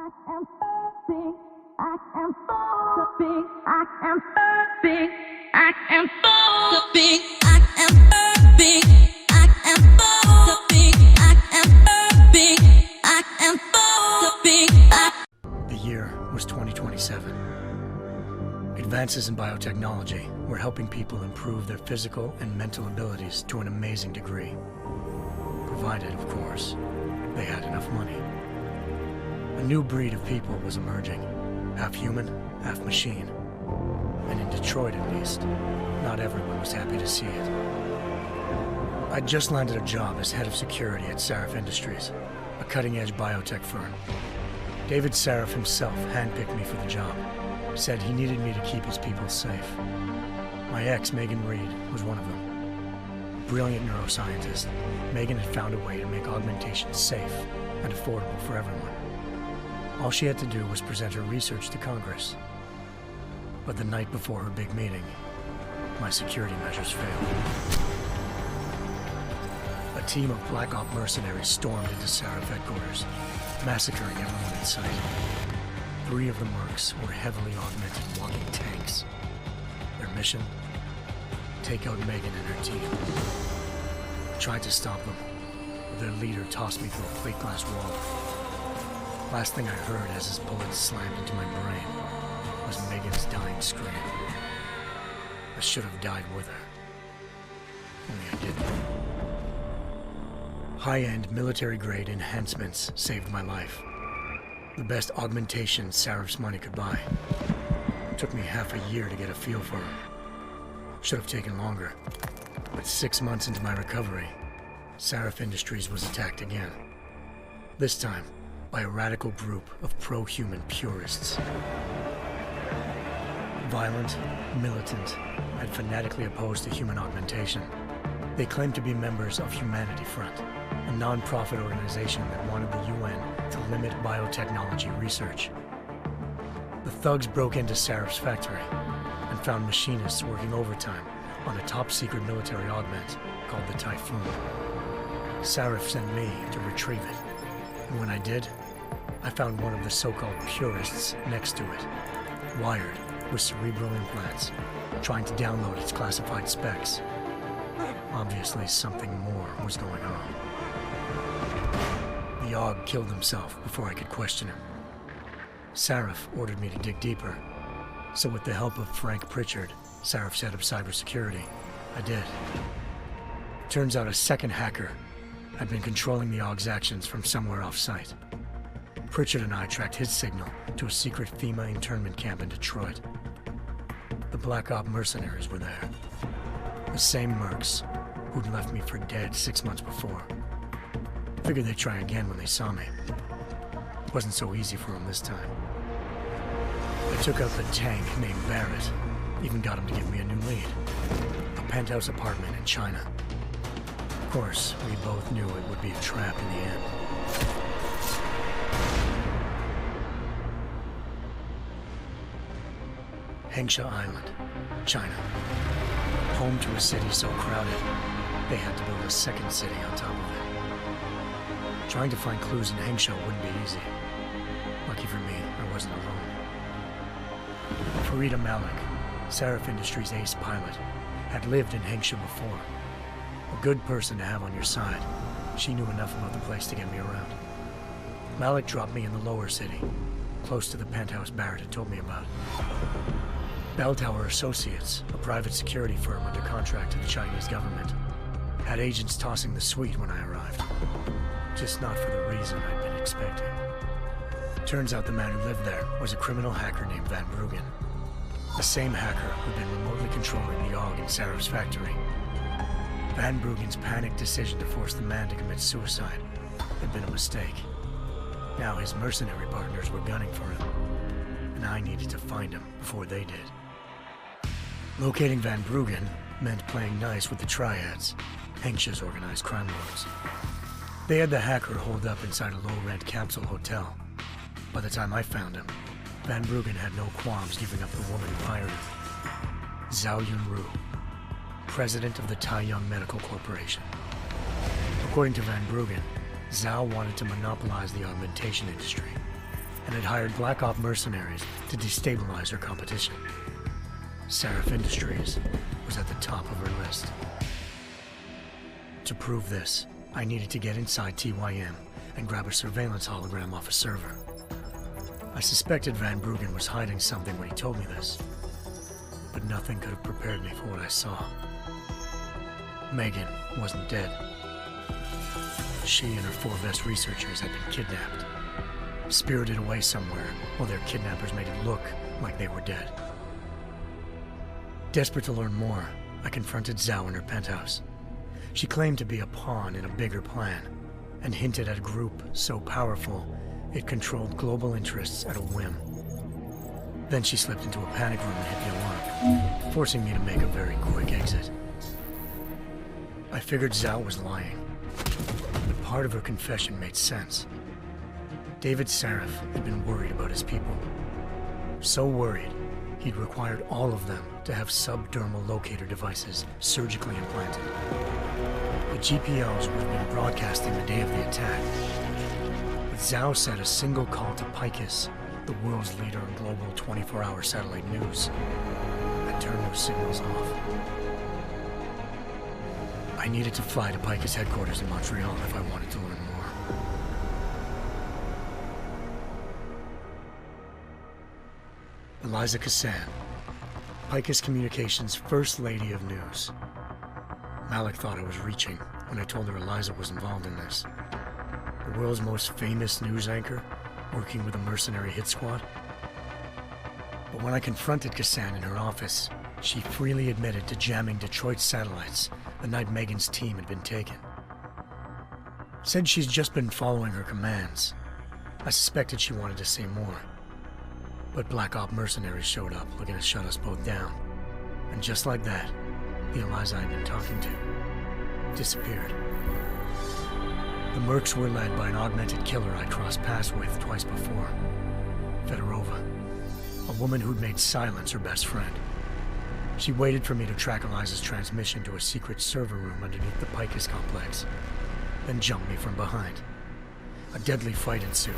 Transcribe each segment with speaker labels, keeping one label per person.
Speaker 1: I am big. I am so big. I am big. I am so big. I am big. I am so big. I am big. I am so big.
Speaker 2: The year was 2027. Advances in biotechnology were helping people improve their physical and mental abilities to an amazing degree. Provided, of course, they had enough money. A new breed of people was emerging, half human, half machine. And in Detroit, at least, not everyone was happy to see it. I'd just landed a job as head of security at Sarif Industries, a cutting-edge biotech firm. David Sarif himself handpicked me for the job, said he needed me to keep his people safe. My ex, Megan Reed, was one of them. Brilliant neuroscientist, Megan had found a way to make augmentation safe and affordable for everyone. All she had to do was present her research to Congress. But the night before her big meeting, my security measures failed. A team of Black Op mercenaries stormed into Sarif headquarters, massacring everyone in sight. 3 of the mercs were heavily augmented walking tanks. Their mission? Take out Megan and her team. I tried to stop them, but their leader tossed me through a plate glass wall. Last thing I heard as his bullets slammed into my brain was Megan's dying scream. I should have died with her. Only I didn't. High-end military-grade enhancements saved my life. The best augmentation Sarif's money could buy. It took me half a year to get a feel for her. Should have taken longer. But 6 months into my recovery, Sarif Industries was attacked again. This time, by a radical group of pro-human purists. Violent, militant, and fanatically opposed to human augmentation. They claimed to be members of Humanity Front, a non-profit organization that wanted the UN to limit biotechnology research. The thugs broke into Sarif's factory and found machinists working overtime on a top-secret military augment called the Typhoon. Sarif sent me to retrieve it, and when I did, I found one of the so-called purists next to it, wired with cerebral implants, trying to download its classified specs. Obviously, something more was going on. The Aug killed himself before I could question him. Sarif ordered me to dig deeper, so with the help of Frank Pritchard, Sarif's head of cybersecurity, I did. Turns out a second hacker had been controlling the Aug's actions from somewhere off-site. Pritchard and I tracked his signal to a secret FEMA internment camp in Detroit. The Black Op mercenaries were there. The same mercs who'd left me for dead 6 months before. Figured they'd try again when they saw me. It wasn't so easy for them this time. I took out the tank named Barrett, even got him to give me a new lead. A penthouse apartment in China. Of course, we both knew it would be a trap in the end. Hengsha Island, China. Home to a city so crowded, they had to build a second city on top of it. Trying to find clues in Hengsha wouldn't be easy. Lucky for me, I wasn't alone. Farida Malik, Sarif Industries' ace pilot, had lived in Hengsha before. A good person to have on your side. She knew enough about the place to get me around. Malik dropped me in the lower city, close to the penthouse Barrett had told me about. Bell Tower Associates, a private security firm under contract to the Chinese government, had agents tossing the suite when I arrived. Just not for the reason I'd been expecting. Turns out the man who lived there was a criminal hacker named Van Bruggen. The same hacker who'd been remotely controlling the Aug in Sarif's factory. Van Bruggen's panicked decision to force the man to commit suicide had been a mistake. Now his mercenary partners were gunning for him, and I needed to find him before they did. Locating Van Bruggen meant playing nice with the Triads, Hengsha's organized crime lords. They had the hacker holed up inside a low-rent capsule hotel. By the time I found him, Van Bruggen had no qualms giving up the woman who hired him. Zhao Yunru, president of the Taiyang Medical Corporation. According to Van Bruggen, Zhao wanted to monopolize the augmentation industry. and had hired Black Op mercenaries to destabilize her competition. Seraph Industries was at the top of her list. To prove this, I needed to get inside TYM and grab a surveillance hologram off a server. I suspected Van Bruggen was hiding something when he told me this, but nothing could have prepared me for what I saw. Megan wasn't dead. She and her 4 best researchers had been kidnapped, spirited away somewhere while their kidnappers made it look like they were dead. Desperate to learn more, I confronted Zhao in her penthouse. She claimed to be a pawn in a bigger plan, and hinted at a group so powerful it controlled global interests at a whim. Then she slipped into a panic room and hit the alarm, forcing me to make a very quick exit. I figured Zhao was lying, but part of her confession made sense. David Seraph had been worried about his people. So worried, he'd required all of them to have subdermal locator devices surgically implanted. The GPOs would have been broadcasting the day of the attack, but Zhao said a single call to Picus, the world's leader in global 24-hour satellite news, had turned those signals off. I needed to fly to Picus headquarters in Montreal if I wanted to learn more. Eliza Cassan, Picus Communications' First Lady of News. Malik thought I was reaching when I told her Eliza was involved in this. The world's most famous news anchor, working with a mercenary hit squad. But when I confronted Cassan in her office, she freely admitted to jamming Detroit's satellites the night Megan's team had been taken. Said she's just been following her commands. I suspected she wanted to say more. But Black Op mercenaries showed up looking to shut us both down. And just like that, the Eliza I'd been talking to disappeared. The Mercs were led by an augmented killer I'd crossed paths with twice before, Fedorova, a woman who'd made silence her best friend. She waited for me to track Eliza's transmission to a secret server room underneath the Picus complex, then jumped me from behind. A deadly fight ensued.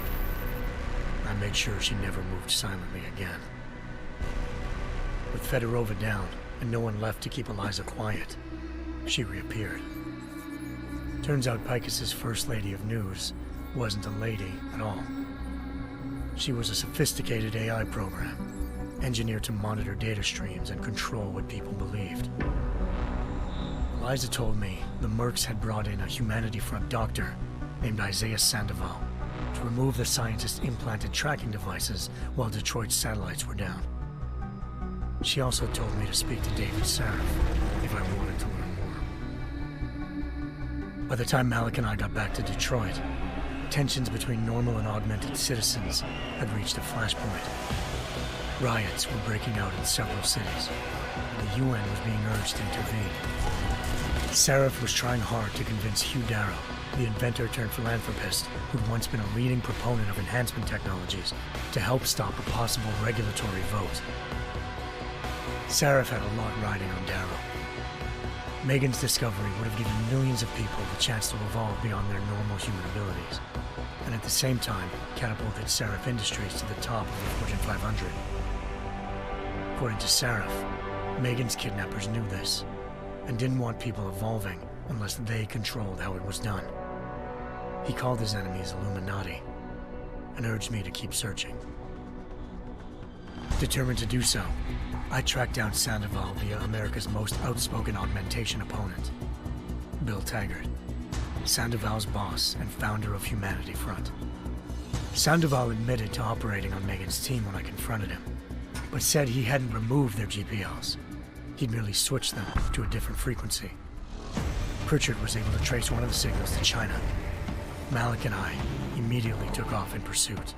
Speaker 2: I made sure she never moved silently again. With Fedorova down, and no one left to keep Eliza quiet, she reappeared. Turns out Picus's First Lady of News wasn't a lady at all. She was a sophisticated AI program, engineered to monitor data streams and control what people believed. Eliza told me the Mercs had brought in a Humanity Front doctor named Isaiah Sandoval to remove the scientist's implanted tracking devices while Detroit's satellites were down. She also told me to speak to David Seraph if I wanted to learn more. By the time Malik and I got back to Detroit, tensions between normal and augmented citizens had reached a flashpoint. Riots were breaking out in several cities, and the UN was being urged to intervene. Seraph was trying hard to convince Hugh Darrow, the inventor turned philanthropist who'd once been a leading proponent of enhancement technologies, to help stop a possible regulatory vote. Seraph had a lot riding on Darrow. Megan's discovery would have given millions of people the chance to evolve beyond their normal human abilities, and at the same time catapulted Seraph Industries to the top of the Fortune 500. According to Seraph, Megan's kidnappers knew this, and didn't want people evolving unless they controlled how it was done. He called his enemies Illuminati, and urged me to keep searching. Determined to do so, I tracked down Sandoval via America's most outspoken augmentation opponent, Bill Taggart, Sandoval's boss and founder of Humanity Front. Sandoval admitted to operating on Megan's team when I confronted him, but said he hadn't removed their GPLs. He'd merely switched them to a different frequency. Pritchard was able to trace one of the signals to China. Malik and I immediately took off in pursuit.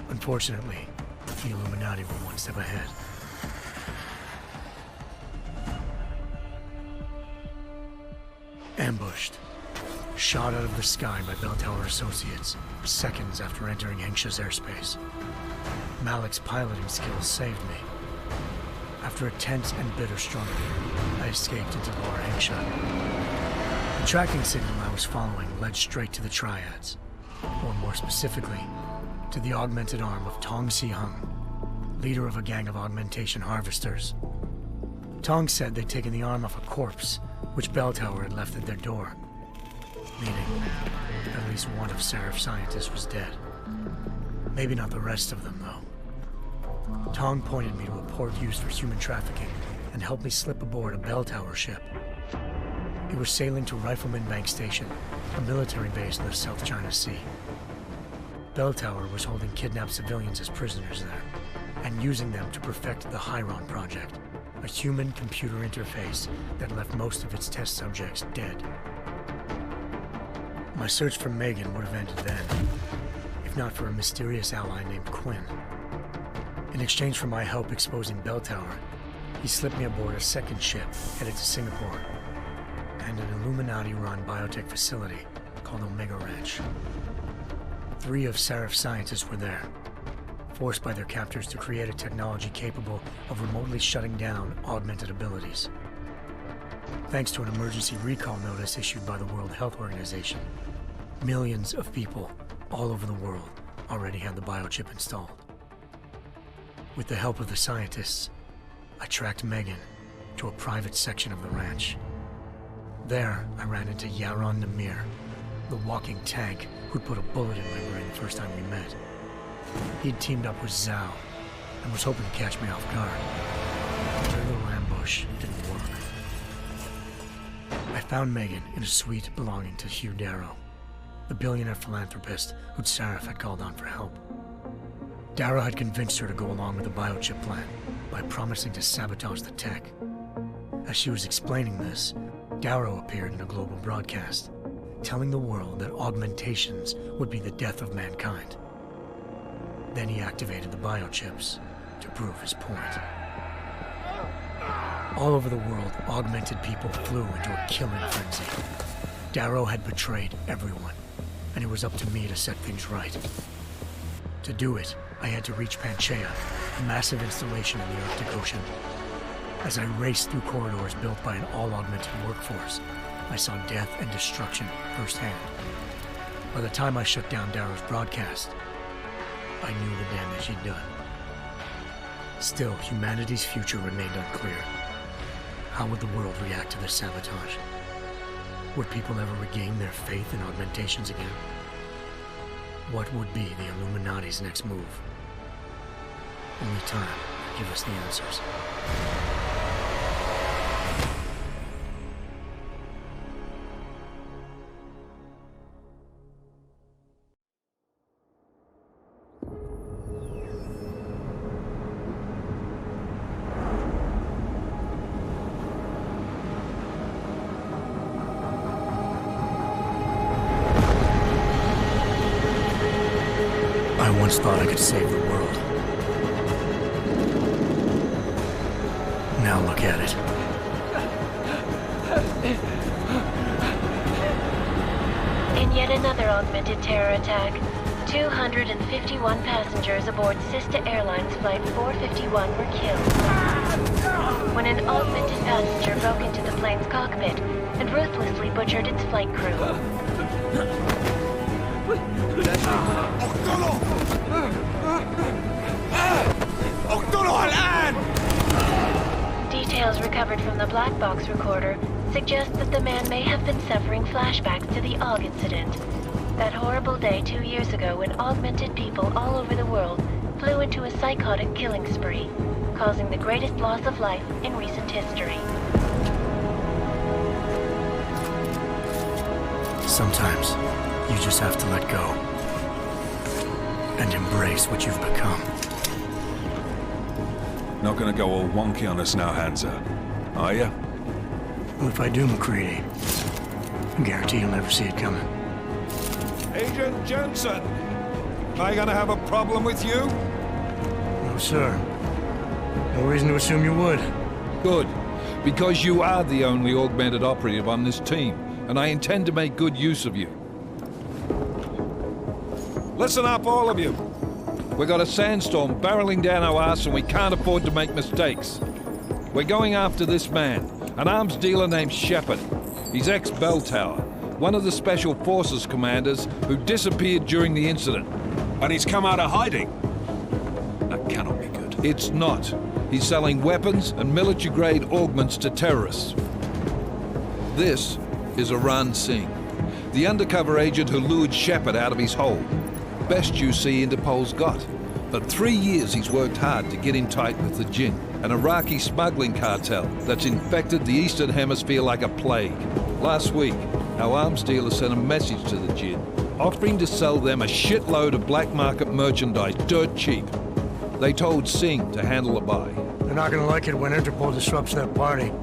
Speaker 2: Unfortunately, the Illuminati were one step ahead. Ambushed. Shot out of the sky by Bell Tower Associates, seconds after entering Hengsha's airspace. Malik's piloting skills saved me. After a tense and bitter struggle, I escaped into Lower Hengsha. The tracking signal I was following led straight to the Triads, or more specifically, to the augmented arm of Tong Si-hung, leader of a gang of augmentation harvesters. Tong said they'd taken the arm off a corpse, which Bell Tower had left at their door, meaning at least one of Seraph's scientists was dead. Maybe not the rest of them, though. Tong pointed me to a port used for human trafficking and helped me slip aboard a Bell Tower ship. It was sailing to Rifleman Bank Station, a military base in the South China Sea. Bell Tower was holding kidnapped civilians as prisoners there, and using them to perfect the Hyron Project, a human-computer interface that left most of its test subjects dead. My search for Megan would have ended then, if not for a mysterious ally named Quinn. In exchange for my help exposing Bell Tower, he slipped me aboard a second ship headed to Singapore, and an Illuminati-run biotech facility called Omega Ranch. 3 of Seraph's scientists were there, forced by their captors to create a technology capable of remotely shutting down augmented abilities. Thanks to an emergency recall notice issued by the World Health Organization, millions of people all over the world already had the biochip installed. With the help of the scientists, I tracked Megan to a private section of the ranch. There, I ran into Yaron Namir, the walking tank who'd put a bullet in my brain the first time we met. He'd teamed up with Zhao and was hoping to catch me off guard. But their little ambush didn't work. I found Megan in a suite belonging to Hugh Darrow, the billionaire philanthropist who'd Seraph had called on for help. Darrow had convinced her to go along with the biochip plan by promising to sabotage the tech. As she was explaining this, Darrow appeared in a global broadcast, telling the world that augmentations would be the death of mankind. Then he activated the biochips to prove his point. All over the world, augmented people flew into a killing frenzy. Darrow had betrayed everyone, and it was up to me to set things right. To do it, I had to reach Panchaea, a massive installation in the Arctic Ocean. As I raced through corridors built by an all-augmented workforce, I saw death and destruction firsthand. By the time I shut down Darrow's broadcast, I knew the damage he'd done. Still, humanity's future remained unclear. How would the world react to this sabotage? Would people ever regain their faith in augmentations again? What would be the Illuminati's next move? Only time could give us the answers. I once thought I could save the world. Now look at it.
Speaker 3: In yet another augmented terror attack, 251 passengers aboard Sister Airlines Flight 451 were killed when an augmented passenger broke into the plane's cockpit and ruthlessly butchered its flight crew. Details recovered from the black box recorder suggest that the man may have been suffering flashbacks to the Aug incident. That horrible day 2 years ago when augmented people all over the world flew into a psychotic killing spree, causing the greatest loss of life in recent history.
Speaker 2: Sometimes, you just have to let go and embrace what you've become.
Speaker 4: Not gonna go all wonky on us now, Hansa, are ya?
Speaker 2: Well, if I do, McCready, I guarantee you'll never see it coming.
Speaker 5: Agent Jensen, am I gonna have a problem with you?
Speaker 2: No, sir. No reason to assume you would.
Speaker 5: Good, because you are the only augmented operative on this team, and I intend to make good use of you. Listen up, all of you. We got a sandstorm barreling down our arse and we can't afford to make mistakes. We're going after this man, an arms dealer named Shepard. He's ex-Bell Tower, one of the Special Forces commanders who disappeared during the incident.
Speaker 4: And he's come out of hiding. That cannot be good.
Speaker 5: It's not. He's selling weapons and military-grade augments to terrorists. This is Aran Singh, the undercover agent who lured Shepard out of his hole. Best you see Interpol's got. For 3 years he's worked hard to get in tight with the Jinn, an Iraqi smuggling cartel that's infected the Eastern Hemisphere like a plague. Last week, our arms dealer sent a message to the Jinn, offering to sell them a shitload of black market merchandise dirt cheap. They told Singh to handle the buy.
Speaker 2: They're not gonna like it when Interpol disrupts their party.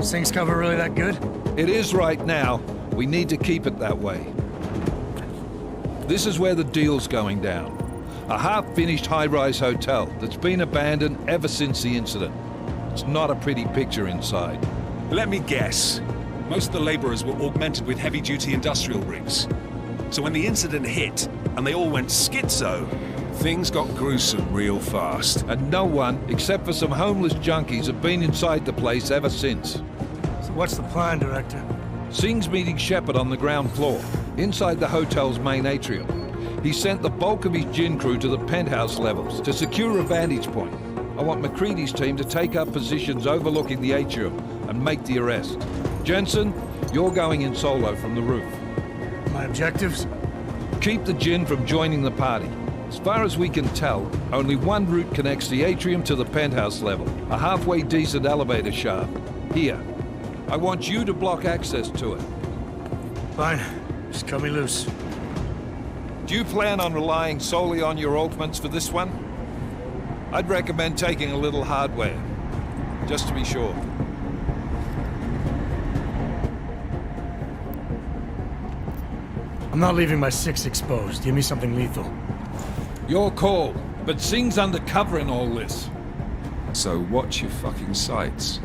Speaker 2: Singh's cover really that good?
Speaker 5: It is right now. We need to keep it that way. This is where the deal's going down. A half-finished high-rise hotel that's been abandoned ever since the incident. It's not a pretty picture inside.
Speaker 4: Let me guess. Most of the laborers were augmented with heavy-duty industrial rigs. So when the incident hit, and they all went schizo, things got gruesome real fast.
Speaker 5: And no one, except for some homeless junkies, have been inside the place ever since.
Speaker 2: So what's the plan, Director?
Speaker 5: Singh's meeting Shepard on the ground floor, inside the hotel's main atrium. He sent the bulk of his Jinn crew to the penthouse levels to secure a vantage point. I want McCready's team to take up positions overlooking the atrium and make the arrest. Jensen, you're going in solo from the roof.
Speaker 2: My objectives?
Speaker 5: Keep the Jinn from joining the party. As far as we can tell, only one route connects the atrium to the penthouse level, a halfway decent elevator shaft. Here. I want you to block access to it.
Speaker 2: Fine. Just cut me loose.
Speaker 5: Do you plan on relying solely on your augments for this one? I'd recommend taking a little hardware, just to be sure.
Speaker 2: I'm not leaving my 6 exposed. Give me something lethal.
Speaker 5: Your call, but Singh's undercover in all this.
Speaker 4: So watch your fucking sights.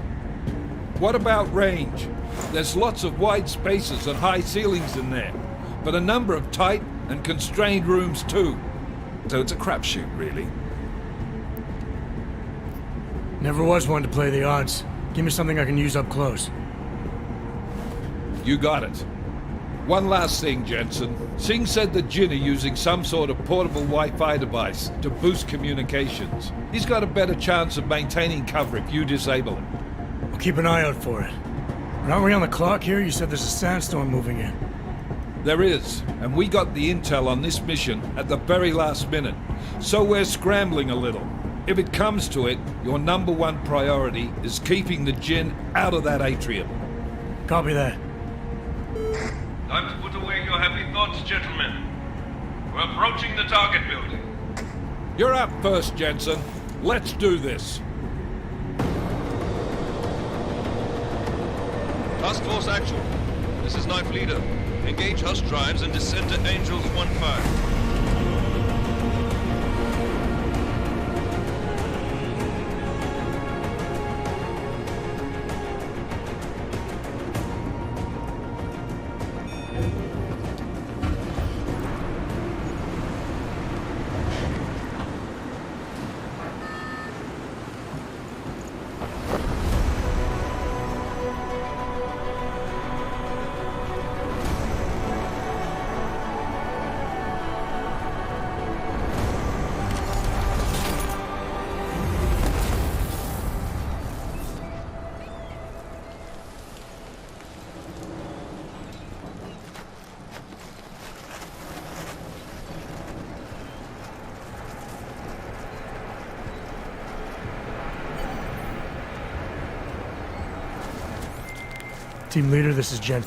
Speaker 5: What about range? There's lots of wide spaces and high ceilings in there, but a number of tight and constrained rooms too.
Speaker 4: So it's a crapshoot, really.
Speaker 2: Never was one to play the odds. Give me something I can use up close.
Speaker 5: You got it. One last thing, Jensen. Singh said the Jinn are using some sort of portable Wi-Fi device to boost communications. He's got a better chance of maintaining cover if you disable it.
Speaker 2: I'll keep an eye out for it. But aren't we on the clock here? You said there's a sandstorm moving in.
Speaker 5: There is, and we got the intel on this mission at the very last minute, so we're scrambling a little. If it comes to it, your #1 priority is keeping the Jinn out of that atrium.
Speaker 2: Copy that.
Speaker 6: Time to put away your heavy thoughts, gentlemen. We're approaching the target building.
Speaker 5: You're up first, Jensen. Let's do this.
Speaker 6: Task Force Actual. This is Knife Leader. Engage Hush drives and descend to Angels 1-5.
Speaker 2: Team leader, this is Jen.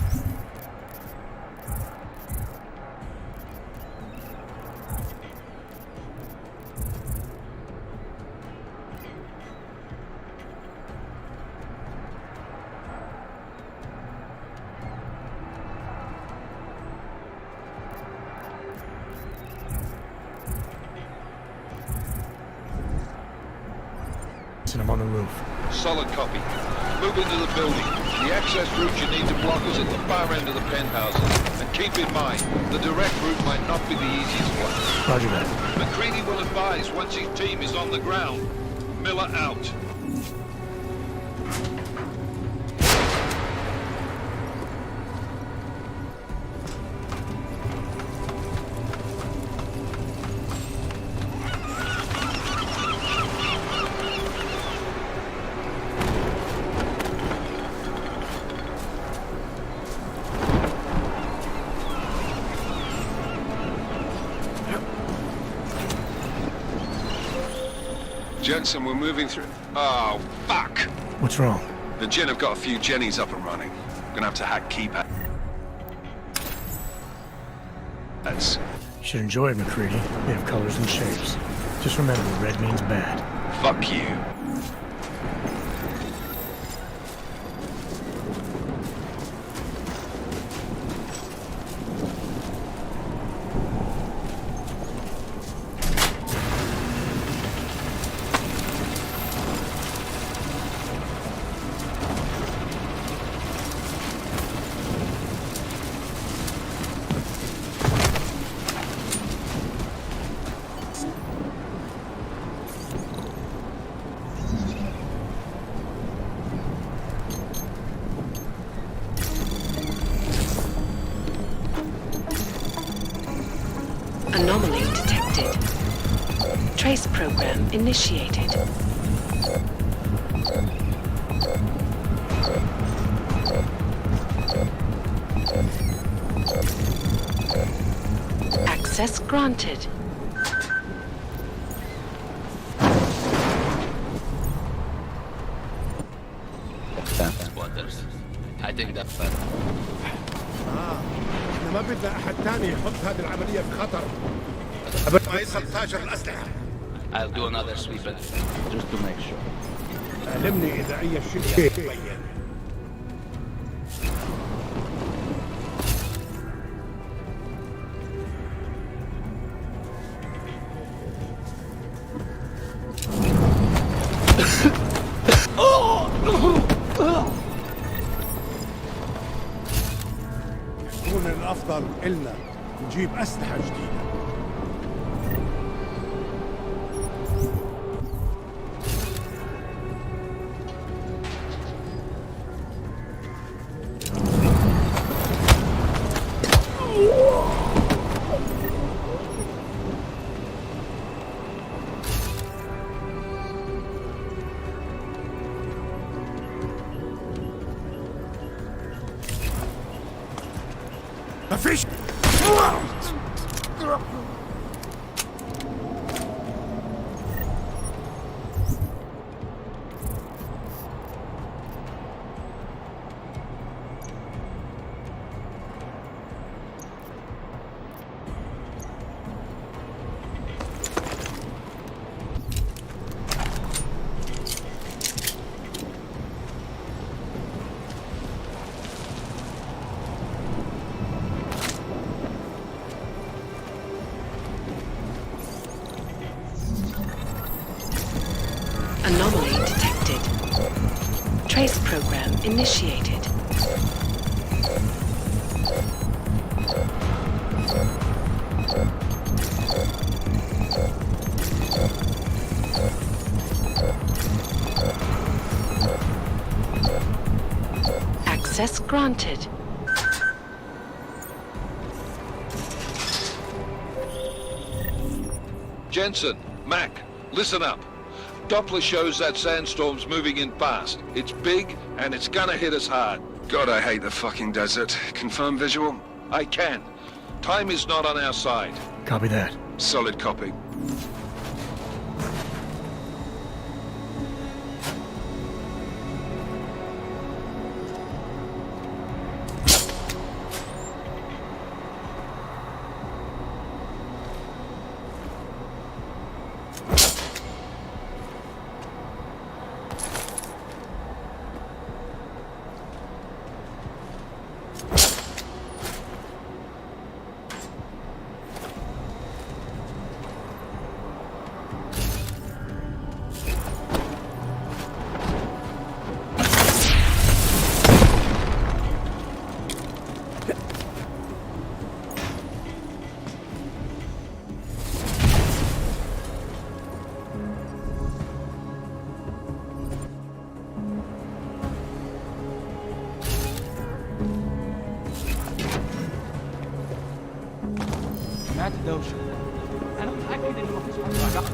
Speaker 2: I'm on the roof.
Speaker 5: Solid copy. Move into the building. The access route you need to block is at the far end of the penthouses. And keep in mind, the direct route might not be the easiest one.
Speaker 2: Roger that.
Speaker 5: McCready will advise once his team is on the ground. Miller out.
Speaker 4: Jensen, we're moving through... Oh, fuck!
Speaker 2: What's wrong?
Speaker 4: The Jinn have got a few Jennies up and running. Gonna have to hack Kiba. That's...
Speaker 2: You should enjoy it, McCready. They have colors and shapes. Just remember, red means bad.
Speaker 4: Fuck you.
Speaker 3: Anomaly detected. Trace program initiated. Access granted.
Speaker 7: I think that's better.
Speaker 8: احنا ما بدنا احد تاني يحط هذه العملية في خطر. معي 16 الأسلحة.
Speaker 7: I'll do another sweep just to make sure.
Speaker 8: علمني إذا أي شيء يبين. يكون الأفضل إلنا نجيب أسلحة جديدة. ما فيش
Speaker 3: Anomaly detected. Trace program initiated. Access granted.
Speaker 5: Jensen, Mac, listen up. Doppler shows that sandstorm's moving in fast. It's big, and it's gonna hit us hard.
Speaker 4: God, I hate the fucking desert. Confirm visual?
Speaker 5: I can. Time is not on our side.
Speaker 2: Copy that.
Speaker 4: Solid copy.
Speaker 9: سمعت الدوشة. أنا متأكد إنه مفيش حد راجع.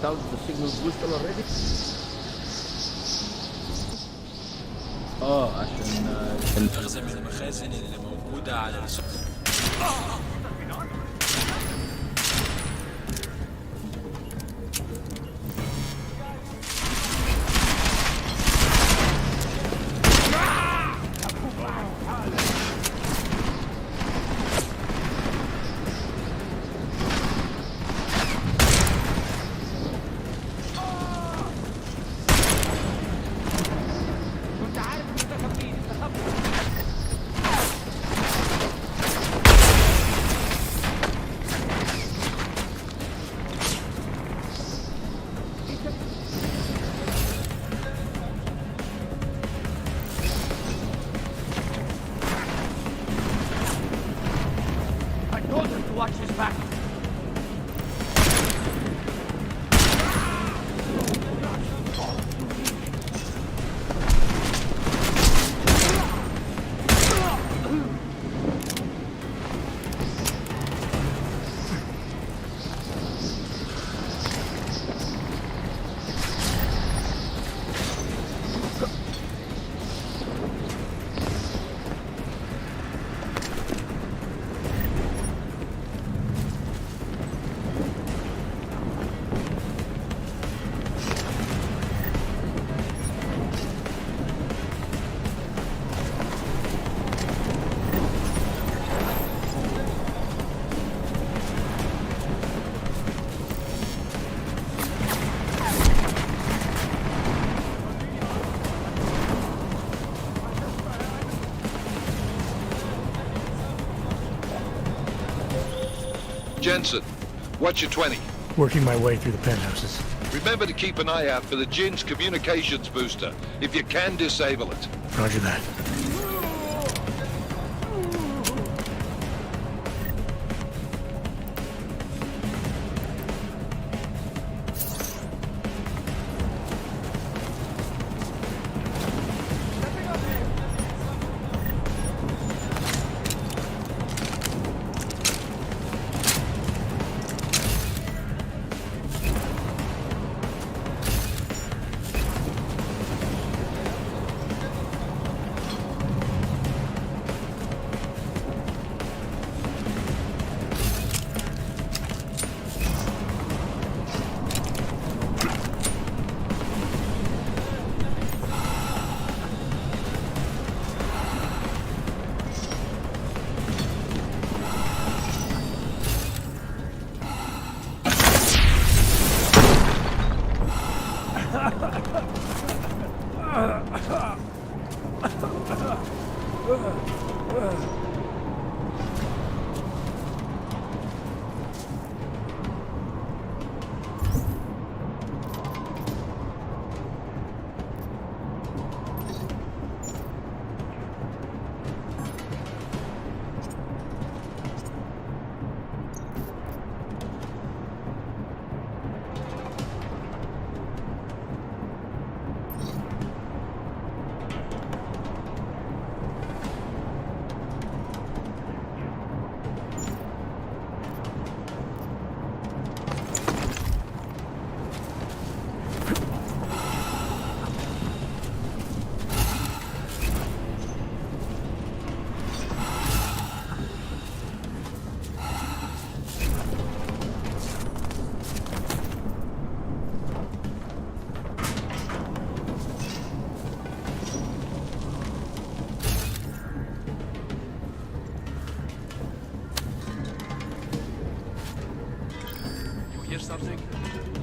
Speaker 7: out the signal booster already? عشان
Speaker 10: المخزن من المخازن اللي موجودة على
Speaker 5: Jensen, what's your 20?
Speaker 2: Working my way through the penthouses.
Speaker 5: Remember to keep an eye out for the Jin's communications booster. If you can, disable it.
Speaker 2: Roger that.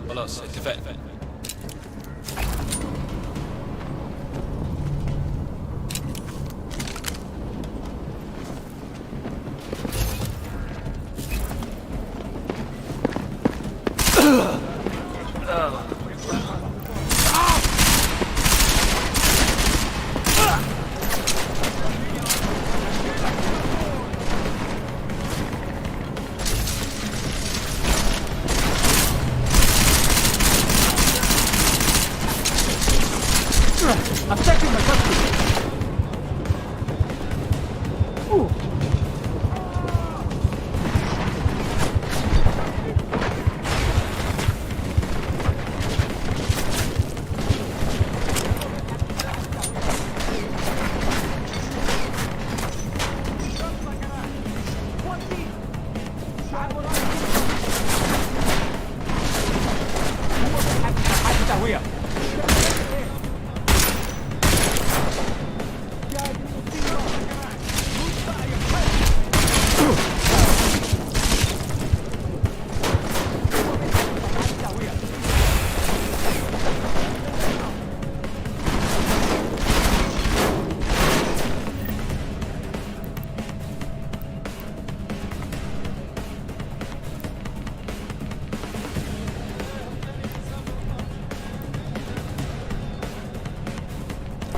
Speaker 10: خلاص اتفقنا.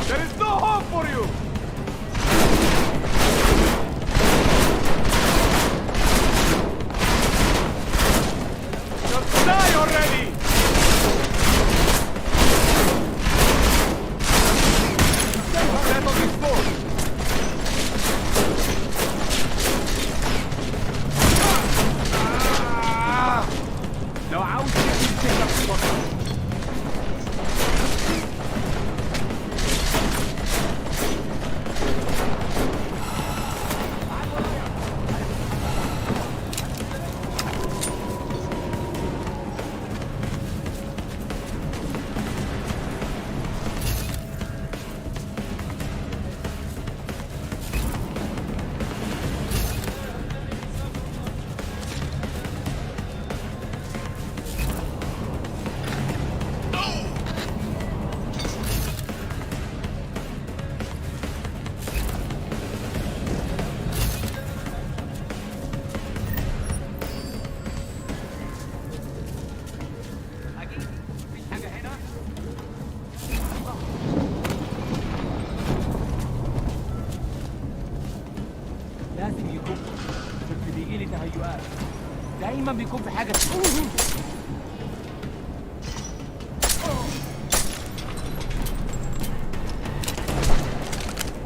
Speaker 6: There is no hope for you! Just die already! Settle this force! لو عاوز تقتل في بطنك.
Speaker 9: لازم يكون كنت بيجي لي تهيؤات دايما بيكون في حاجه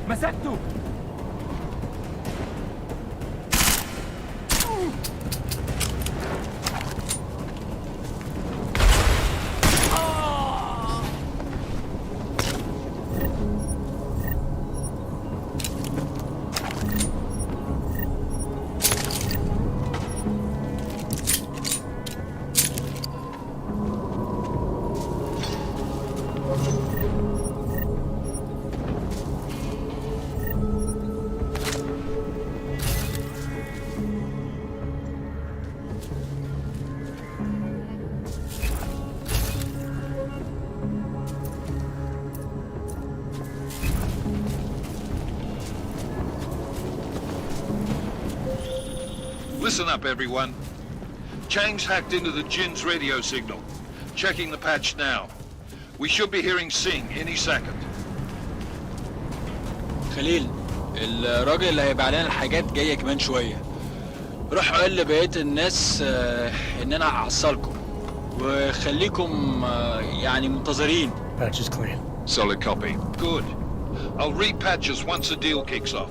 Speaker 9: مسكته
Speaker 5: Listen up, everyone. Chang's hacked into the Jin's radio signal. Checking the patch now. We should be hearing Sing any second.
Speaker 10: خليل الراجل اللي هيبقى علينا الحاجات جايه كمان شويه. روح قول لبقيه الناس ان انا هعصلكم وخليكم يعني منتظرين.
Speaker 2: Patch is clean.
Speaker 5: Solid copy. Good. I'll repatch us once the deal kicks off.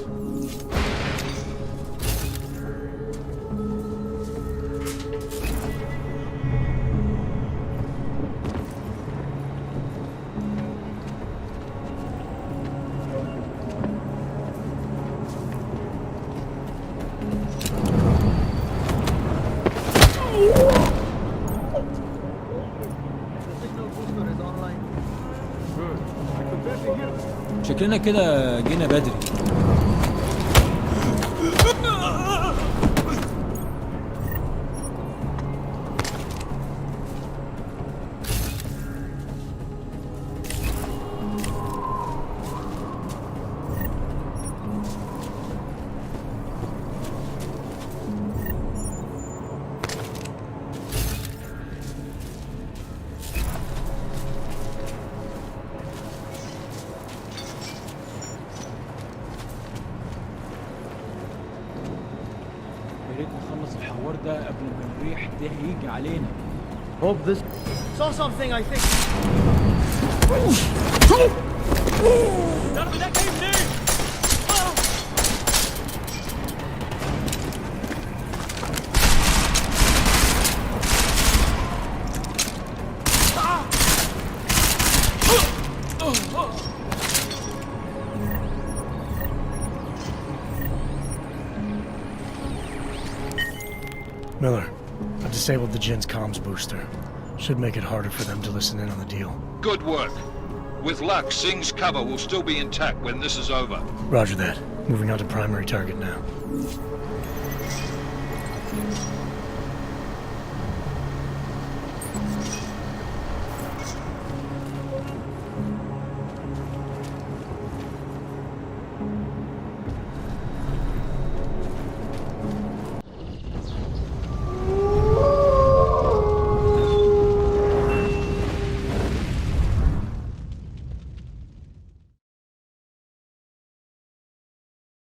Speaker 9: شكلنا كده جينا بدري. نخلص الحوار ده قبل ما الريح ده يجي علينا.
Speaker 11: Hope this saw something I think.
Speaker 9: الضرب ده جاي منين؟
Speaker 2: Miller, I've disabled the Jin's comms booster. Should make it harder for them to listen in on the deal.
Speaker 5: Good work. With luck, Sing's cover will still be intact when this is over.
Speaker 2: Roger that. Moving on to primary target now.